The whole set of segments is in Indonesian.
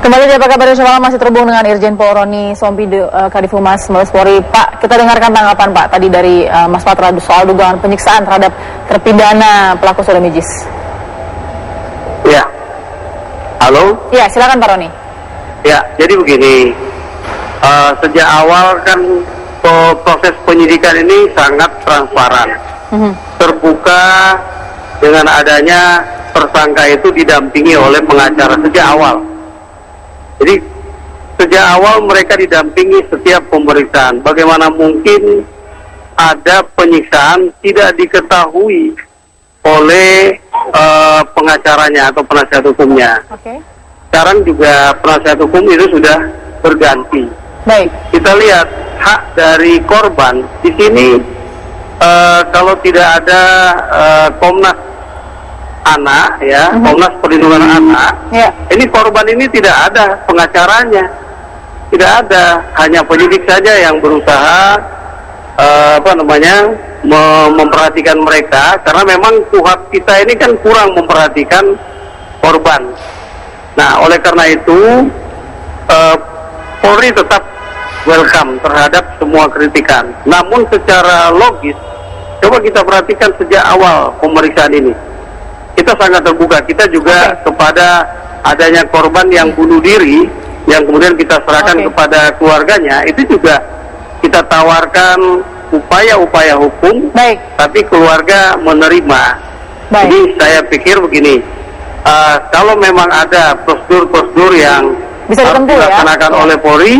Kembali di Apa Kabar Malam masih terhubung dengan Irjen Pol Roni Sompi, Kadif Humas Mabes Polri. Pak, kita dengarkan tanggapan Pak tadi dari Mas Patra soal dugaan penyiksaan terhadap terpidana pelaku sodomijis. Ya, halo? Ya, silakan Pak Roni. Ya, jadi begini, sejak awal kan proses penyidikan ini sangat transparan, terbuka dengan adanya tersangka itu didampingi oleh pengacara sejak awal. Jadi sejak awal mereka didampingi setiap pemeriksaan. Bagaimana mungkin ada penyiksaan tidak diketahui oleh pengacaranya atau penasihat hukumnya. Oke. Sekarang juga penasihat hukum itu sudah berganti. Baik. Kita lihat hak dari korban di sini, kalau tidak ada Komnas Anak, ya, Komnas Perlindungan Anak, ya. Ini korban ini tidak ada pengacaranya, tidak ada, hanya penyidik saja yang berusaha memperhatikan mereka, karena memang KUHP kita ini kan kurang memperhatikan korban. Nah, oleh karena itu Polri tetap welcome terhadap semua kritikan. Namun secara logis, coba kita perhatikan sejak awal pemeriksaan ini, kita sangat terbuka. Kita juga kepada adanya korban yang bunuh diri, yang kemudian kita serahkan kepada keluarganya, itu juga kita tawarkan upaya-upaya hukum. Baik. Tapi keluarga menerima. Baik. Jadi saya pikir begini, kalau memang ada prosedur-prosedur yang bisa harus ditempuh, dilaksanakan oleh Polri,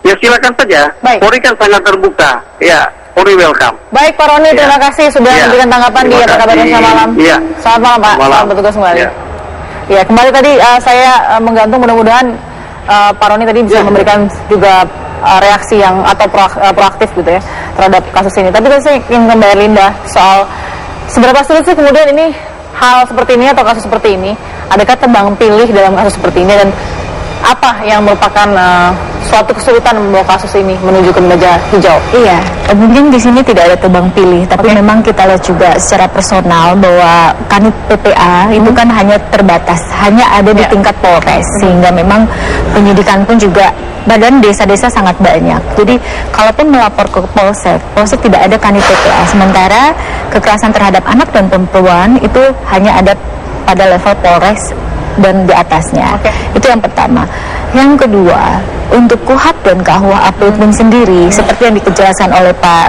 ya silakan saja. Baik. Polri kan sangat terbuka. Ya, Polri welcome. Baik Pak Roni, terima kasih sudah memberikan tanggapan di Apa Kabar Malam. Selamat malam Pak, selamat bertugas kembali. Ya, kembali tadi saya menggantung, mudah-mudahan Pak Roni tadi bisa memberikan juga reaksi yang atau proaktif gitu ya terhadap kasus ini. Tapi saya ingin kembali Linda soal seberapa sulit sih kemudian ini hal seperti ini atau kasus seperti ini, adakah tebang pilih dalam kasus seperti ini, dan apa yang merupakan suatu kesulitan membawa kasus ini menuju ke meja hijau? Iya, mungkin di sini tidak ada tebang pilih, tapi memang kita lihat juga secara personal bahwa Kanit PPA itu kan hanya terbatas, hanya ada di tingkat Polres, sehingga memang penyidikan pun juga badan desa-desa sangat banyak. Jadi kalaupun melapor ke Polsek tidak ada Kanit PPA, sementara kekerasan terhadap anak dan perempuan itu hanya ada pada level Polres dan di atasnya. Itu yang pertama. Yang kedua, untuk KUHP dan KUHA pun sendiri, seperti yang dijelaskan oleh Pak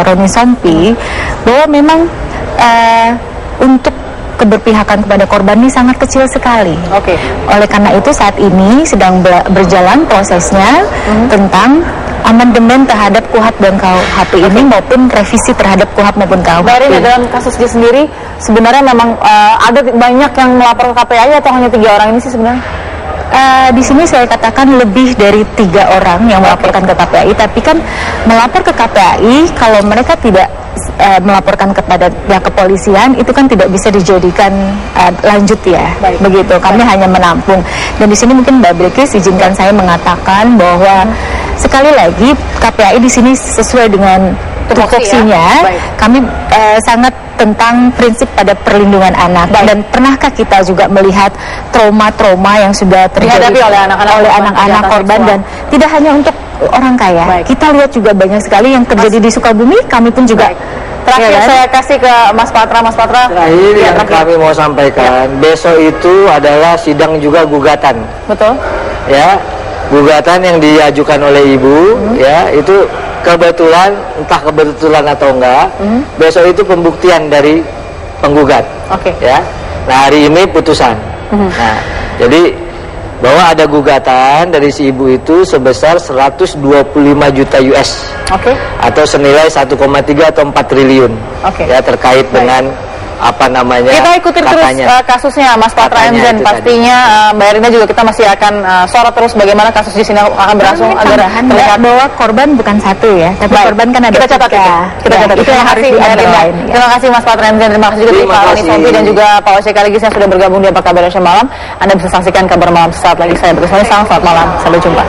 Roni Sompi, bahwa memang untuk keberpihakan kepada korban ini sangat kecil sekali. Oleh karena itu saat ini sedang berjalan prosesnya tentang amandemen terhadap KUHP dan KUHP ini maupun revisi terhadap KUHP maupun KUHP. Dari dalam kasus dia sendiri sebenarnya memang ada banyak yang melapor ke KPAI atau hanya 3 orang ini sih sebenarnya? Di sini saya katakan lebih dari 3 orang yang melaporkan ke KPAI, tapi kan melapor ke KPAI kalau mereka tidak melaporkan kepada pihak kepolisian itu kan tidak bisa dijadikan lanjut ya. Begitu, kami hanya menampung. Dan di sini mungkin Mbak Bilkis izinkan saya mengatakan bahwa sekali lagi KPAI di sini sesuai dengan tupoksinya, kami sangat tentang prinsip pada perlindungan anak. Dan pernahkah kita juga melihat trauma-trauma yang sudah terjadi oleh anak-anak korban, dan tidak hanya untuk orang kaya. Kita lihat juga banyak sekali yang terjadi di Sukabumi, kami pun juga. Terakhir saya kasih ke Mas Patra. Terakhir yang kami mau sampaikan, besok itu adalah sidang juga gugatan. Betul. Ya, gugatan yang diajukan oleh ibu, ya, itu kebetulan, entah kebetulan atau enggak, besok itu pembuktian dari penggugat. Ya. Nah, hari ini putusan. Nah, jadi bahwa ada gugatan dari si ibu itu sebesar 125 juta US. Atau senilai 1,3 atau 4 triliun. Ya, terkait dengan apa namanya, kita ikutin terus kasusnya Mas Patra MZen. Pastinya Mbak Erina juga kita masih akan sorot terus bagaimana kasus di sini akan berlangsung agar terlihat bahwa korban bukan satu ya, tapi korban kan ada kita catat kita catat. Terima kasih Mbak Erina, terima kasih Mas Patra MZen, terima kasih juga Pak Roni Sompi dan juga Pak Oce Kaligis yang sudah bergabung di Apa Kabar Malam. Anda bisa saksikan Kabar Malam sesaat lagi. Saya bersama, selamat malam, sampai jumpa.